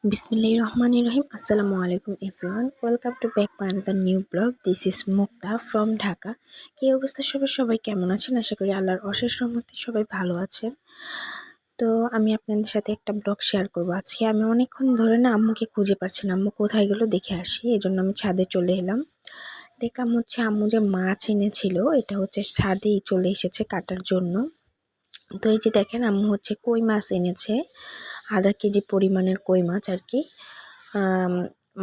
Bismillahirrahmanirrahim. Assalamualaikum everyone. Welcome to back to another new blog. This is Mukta from Dhaka. কি অবস্থা সবাই কেমন আছেন? আশা করি আল্লাহর অশেষ রহমতে সবাই ভালো আছেন। তো আমি আপনাদের সাথে একটা ব্লগ শেয়ার করব আজকে। আমি অনেকক্ষণ ধরে না আম্মুকে খুঁজে পাচ্ছি না, আম্মু কোথায় গেল দেখে আসি, এজন্য আমি ছাদে চলে এলাম। দেখলাম হচ্ছে আম্মু যে মাছ এনেছিল এটা হচ্ছে ছাদেই চলে এসেছে কাটার জন্য। তো এই যে দেখেন আম্মু হচ্ছে কই মাছ এনেছে, আধা কেজি পরিমাণের কই মাছ আর কি।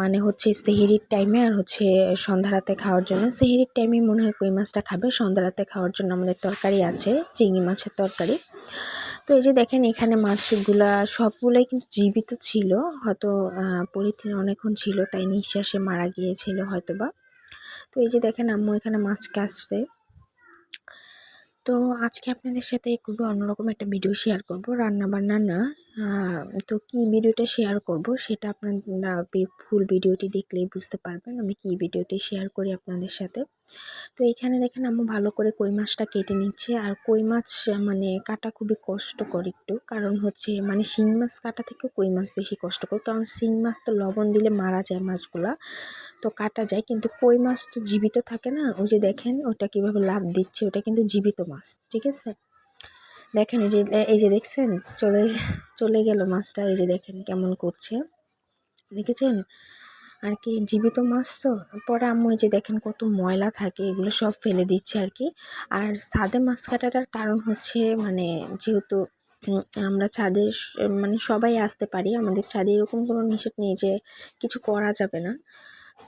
মানে হচ্ছে সেহরির টাইমে আর হচ্ছে সন্ধ্যা রাতে খাওয়ার জন্য। সেহরির টাইমে মনে হয় কই মাছটা খাবে, সন্ধ্যা রাতে খাওয়ার জন্য আমাদের তরকারি আছে, চিংড়ি মাছের তরকারি। তো এই যে দেখেন এখানে মাছগুলা সবগুলোই কিন্তু জীবিত ছিল, হয়তো পলিথিনে অনেকক্ষণ ছিল তাই নিঃশ্বাসে মারা গিয়েছিল হয়তোবা। তো এই যে দেখেন আম্মু এখানে মাছ কাটছে। তো আজকে আপনাদের সাথে খুবই অন্যরকম একটা ভিডিও শেয়ার করব, রান্না বান্না না। তো কি ভিডিওটা শেয়ার করব সেটা আপনারা ফুল ভিডিওটি দেখলেই বুঝতে পারবেন আমি কি ভিডিওটি শেয়ার করি আপনাদের সাথে। তো এখানে দেখেন আম্মু ভালো করে কই মাছটা কেটে নিচ্ছে। আর কই মাছ মানে কাটা খুবই কষ্টকর একটু, কারণ হচ্ছে মানে শিং মাছ কাটা থেকে কই মাছ বেশি কষ্টকর, কারণ শিং মাছ তো লবণ দিলে মারা যায় মাছগুলা, তো কাটা যায়, কিন্তু কই মাছ তো জীবিত থাকে না। ওই যে দেখেন ওটা কিভাবে লাফ দিচ্ছে, ওটা কিন্তু জীবিত মাছ, ঠিক আছে। দেখেন এই যে দেখছেন চলে চলে গেল মাছটা, এই যে দেখেন কেমন করছে, দেখেছেন আর কি, জীবিত মাছ তো। পরে আম্মু এই যে দেখেন কত ময়লা থাকে এগুলো সব ফেলে দিচ্ছে আর কি। আর ছাদে মাছ কাটাটার কারণ হচ্ছে মানে যেহেতু আমরা ছাদে মানে সবাই আসতে পারি, আমাদের ছাদে এরকম কোনো নিষেধ নেই যে কিছু করা যাবে না।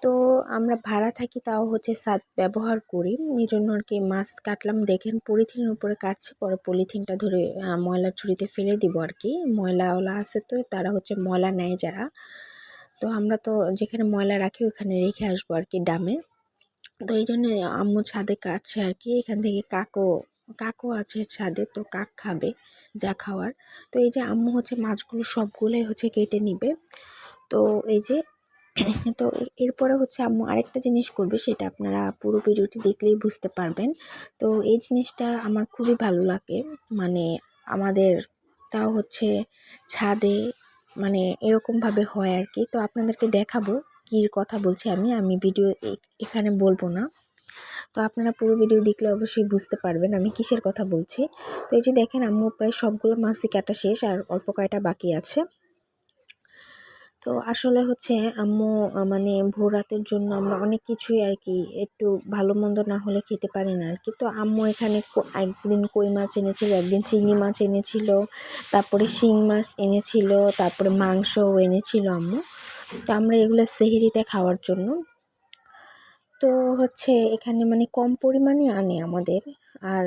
তো আমরা ভাড়া থাকি তাও হচ্ছে ছাদ ব্যবহার করি, এই জন্য আর কি মাছ কাটলাম। দেখেন পলিথিনের উপরে কাটছি, পরে পলিথিনটা ধরে ময়লার ঝুড়িতে ফেলে দিব আর কি। ময়লাওয়ালা আছে তো তারা হচ্ছে ময়লা নেয় যারা, তো আমরা তো যেখানে ময়লা রাখি ওখানে রেখে আসবো আর কি ডামে। তো এই জন্য আম্মু ছাদে কাটছে আর কি। এখান থেকে কাকও আছে ছাদে, তো কাক খাবে যা খাওয়ার। তো এই যে আম্মু হচ্ছে মাছগুলো সবগুলোই হচ্ছে কেটে নিবে। তো এই যে তো এরপরে হচ্ছে আম্মু আরেকটা জিনিস করবে, সেটা আপনারা পুরো ভিডিওটি দেখলেই বুঝতে পারবেন। তো এই জিনিসটা আমার খুবই ভালো লাগে, মানে আমাদের তাও হচ্ছে ছাদে মানে এরকমভাবে হয় আর কি। তো আপনাদেরকে দেখাবো কী কথা বলছি আমি ভিডিও এখানে বলবো না, তো আপনারা পুরো ভিডিও দেখলে অবশ্যই বুঝতে পারবেন আমি কিসের কথা বলছি। তো এই যে দেখেন আম্মু প্রায় সবগুলো মাছই কাটা শেষ, আর অল্প কয়টা বাকি আছে। তো আসলে হচ্ছে আম্মু মানে ভোর রাতের জন্য আমরা অনেক কিছুই আর কি একটু ভালো মন্দ না হলে খেতে পারি না আর কি। তো আম্মু এখানে একদিন কই মাছ এনেছিল, একদিন চিংড়ি মাছ এনেছিল, তারপরে শিং মাছ এনেছিল, তারপরে মাংসও এনেছিল আম্মু। তো আমরা এগুলো সেহরিতে খাওয়ার জন্য। তো হচ্ছে এখানে মানে কম পরিমাণে আনে আমাদের। আর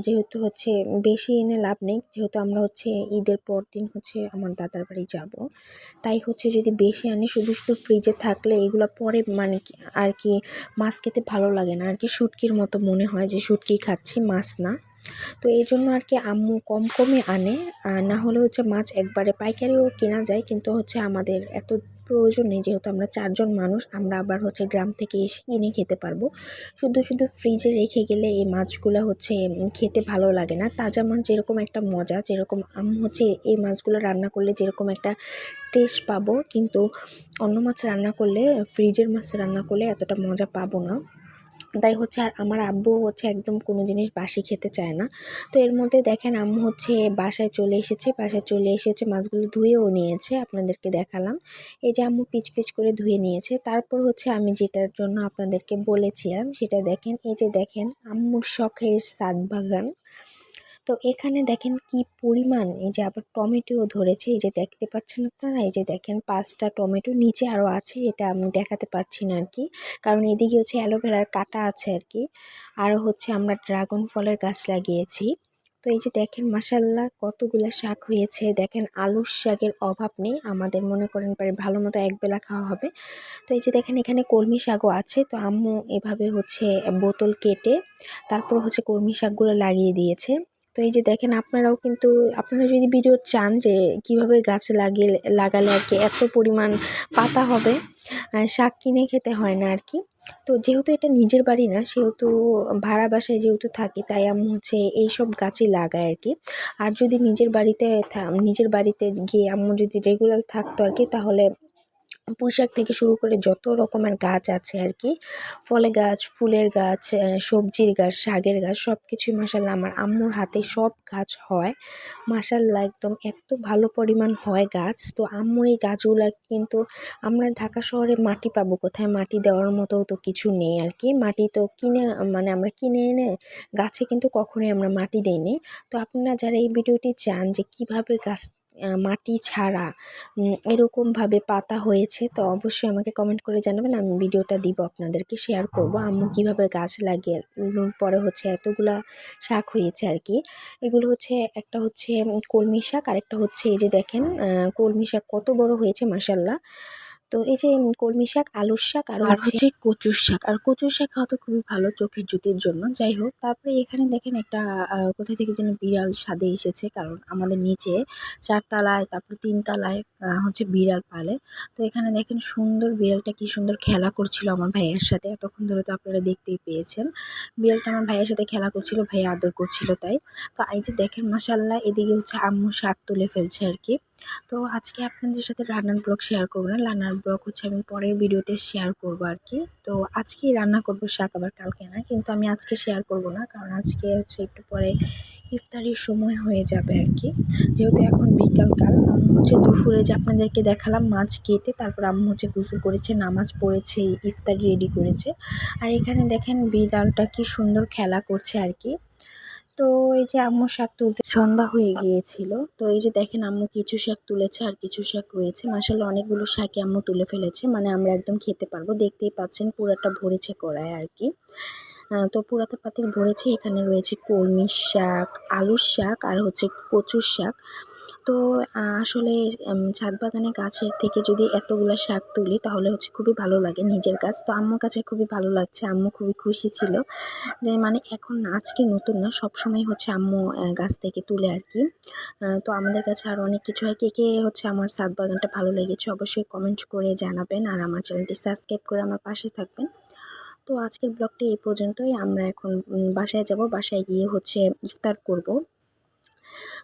যেহেতু হচ্ছে বেশি এনে লাভ নেই, যেহেতু আমরা হচ্ছে ঈদের পর দিন হচ্ছে আমার দাদার বাড়ি যাব, তাই হচ্ছে যদি বেশি আনি শুধু শুধু ফ্রিজে থাকলে এগুলো পরে মানে আর কি মাছ খেতে ভালো লাগে না আর কি, শুটকির মতো মনে হয় যে শুটকি খাচ্ছি, মাছ না। তো এই জন্য আর কি আম্মু কম কমই আনে, না হলে হচ্ছে মাছ একবারে পাইকারিও কেনা যায়, কিন্তু হচ্ছে আমাদের এত প্রয়োজন নেই, যেহেতু আমরা 4 জন মানুষ, আমরা আবার হচ্ছে গ্রাম থেকে এসে কিনে খেতে পারবো। শুধু শুধু ফ্রিজে রেখে গেলে এই মাছগুলো হচ্ছে খেতে ভালো লাগে না। তাজা মাছ যেরকম একটা মজা, যেরকম আম্মু হচ্ছে এই মাছগুলো রান্না করলে যেরকম একটা টেস্ট পাবো, কিন্তু অন্য মাছ রান্না করলে, ফ্রিজের মাছ রান্না করলে এতটা মজা পাবো না। তাই হচ্ছে আর আমার আব্বু হচ্ছে একদম কোনো জিনিস বাসি খেতে চায় না। তো এর মধ্যে দেখেন আম্মু হচ্ছে বাসায় চলে এসেছে, বাসায় চলে এসে হচ্ছে মাছগুলো ধুয়েও নিয়েছে, আপনাদেরকে দেখালাম। এই যে আম্মু পিচ পিচ করে ধুয়ে নিয়েছে। তারপর হচ্ছে আমি যেটার জন্য আপনাদেরকে বলেছিলাম সেটা দেখেন, এই যে দেখেন আম্মুর শখের ছাদ বাগান। তো এখানে দেখেন কি পরিমাণ, এই যে আবার টমেটোও ধরেছে, এই যে দেখতে পাচ্ছেন আপনারা, এই যে দেখেন 5টা টমেটো, নিচে আরও আছে, এটা আমি দেখাতে পারছি না আর কি, কারণ এদিকে হচ্ছে অ্যালোভেরার কাটা আছে আর কি। আরও হচ্ছে আমরা ড্রাগন ফলের গাছ লাগিয়েছি। তো এই যে দেখেন মাশাল্লাহ কতগুলো শাক হয়েছে, দেখেন আলুর শাকের অভাব নেই আমাদের, মনে করেন ভালো মতো একবেলা খাওয়া হবে। তো এই যে দেখেন এখানে কলমি শাকও আছে। তো আম্মু এভাবে হচ্ছে বোতল কেটে তারপর হচ্ছে কলমি শাকগুলো লাগিয়ে দিয়েছে। তো এই যে দেখেন আপনারাও কিন্তু, আপনারা যদি ভিডিও চান যে কিভাবে গাছ লাগালে আর কি এত পরিমাণ পাতা হবে, শাক কিনে খেতে হয় না আর কি। তো যেহেতু এটা নিজের বাড়ি না, সেহেতু ভাড়া বাসায় যেহেতু থাকি, তাই আম্মু হচ্ছে এইসব গাছই লাগায় আর কি। আর যদি নিজের বাড়িতে গিয়ে আম্মু যদি রেগুলার থাকতো আর কি, তাহলে পুঁইশাক থেকে শুরু করে যত রকমের গাছ আছে আর কি, ফলের গাছ, ফুলের গাছ, সবজির গাছ, শাকের গাছ, সব কিছুই মাশাআল্লাহ আমার আম্মুর হাতে সব গাছ হয় মাশাআল্লাহ। একদম এত ভালো পরিমাণ হয় গাছ। তো আম্মু এই গাছগুলা কিন্তু, আমরা ঢাকা শহরে মাটি পাবো কোথায়? মাটি দেওয়ার মতো তো কিছু নেই আর কি। মাটি তো আমরা কিনে এনে গাছে কিন্তু কখনোই আমরা মাটি দেইনি। তো আপনারা যারা এই ভিডিওটি চান যে কিভাবে গাছ মাটি ছাড়া এরকমভাবে পাতা হয়েছে, তো অবশ্যই আমাকে কমেন্ট করে জানাবেন, আমি ভিডিওটা দিব, আপনাদেরকে শেয়ার করব আম্মু কিভাবে গাছ লাগিয়ে পরে হচ্ছে এতগুলা শাক হয়েছে আর কি। এগুলো হচ্ছে, একটা হচ্ছে কলমি শাক, আর একটা হচ্ছে এই যে দেখেন কলমি শাক কত বড় হয়েছে মাশাআল্লাহ। তো এই যে কলমি শাক, আলুর শাক, আর হচ্ছে কচুর শাক। আর কচুর শাক খাওয়া তো খুবই ভালো চোখের জ্যোতির জন্য। যাই হোক, তারপরে এখানে দেখেন একটা কোথা থেকে যেন বিড়াল ছাদে এসেছে, কারণ আমাদের নিচে 4 তলায়, তারপর 3 তলায় হচ্ছে বিড়াল পালে। তো এখানে দেখেন সুন্দর বিড়ালটা কি সুন্দর খেলা করছিল আমার ভাইয়ের সাথে। এতক্ষণ ধরে তো আপনারা দেখতেই পেয়েছেন, বিড়ালটা আমার ভাইয়ের সাথে খেলা করছিল, ভাইয়া আদর করছিল তাই। তো এই যে দেখেন মাশাআল্লাহ, এদিকে হচ্ছে আম্মু শাক তুলে ফেলছে আর কি। তো আজকে আপনাদের সাথে রান্নার ব্লগ শেয়ার করবো না, রান্নার ব্লগ হচ্ছে আমি পরের ভিডিওতে শেয়ার করবো আর কি। তো আজকেই রান্না করবো শাক, আবার কালকে না, কিন্তু আমি আজকে শেয়ার করব না, কারণ আজকে হচ্ছে একটু পরে ইফতারির সময় হয়ে যাবে আর কি। যেহেতু এখন বিকালকাল, আম্মু হচ্ছে দুপুরে যে আপনাদেরকে দেখালাম মাছ কেটে, তারপর আম্মু হচ্ছে গোসল করেছে, নামাজ পড়েছে, ইফতারি রেডি করেছে। আর এখানে দেখেন বিড়ালটা কি সুন্দর খেলা করছে আর কি। তো এই যে আম্মু শাক তুলতে সন্ধ্যা হয়ে গিয়েছিল। তো এই যে দেখেন আম্মু কিছু শাক তুলেছে, আর কিছু শাক রয়েছে। মাশাআল্লাহ অনেকগুলো শাকই আম্মু তুলে ফেলেছে, মানে আমরা একদম খেতে পারবো। দেখতেই পাচ্ছেন পুরাটা ভরেছে কড়ায় আর কি। তো পুরাটা পাতিল ভরেছে। এখানে রয়েছে কলমি শাক, আলুর শাক, আর হচ্ছে কচুর শাক। তো আসলে ছাদ বাগানে গাছের থেকে যদি এতগুলা শাক তুলি, তাহলে হচ্ছে খুবই ভালো লাগে, নিজের গাছ। তো আম্মুর কাছে খুবই ভালো লাগছে, আম্মু খুবই খুশি ছিল যে, মানে এখন না, আজকে নতুন না, সবসময় হচ্ছে আম্মু গাছ থেকে তুলে আর কি। তো আমাদের কাছে আরও অনেক কিছু হয়। কে কে হচ্ছে আমার ছাদ বাগানটা ভালো লেগেছে অবশ্যই কমেন্ট করে জানাবেন, আর আমার চ্যানেলটি সাবস্ক্রাইব করে আমার পাশে থাকবেন। তো আজকের ব্লগটি এই পর্যন্তই। আমরা এখন বাসায় যাব, বাসায় গিয়ে হচ্ছে ইফতার করব।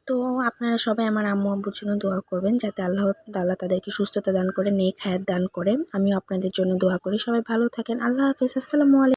তো আপনারা সবাই আমার আম্মু আব্বুর জন্য দোয়া করবেন, যাতে আল্লাহ তাআলা তাদেরকে সুস্থতা দান করে, নেক হায়াত দান করে। আমিও আপনাদের জন্য দোয়া করি। সবাই ভালো থাকেন। আল্লাহ হাফেজ। আসসালামু আলাইকুম।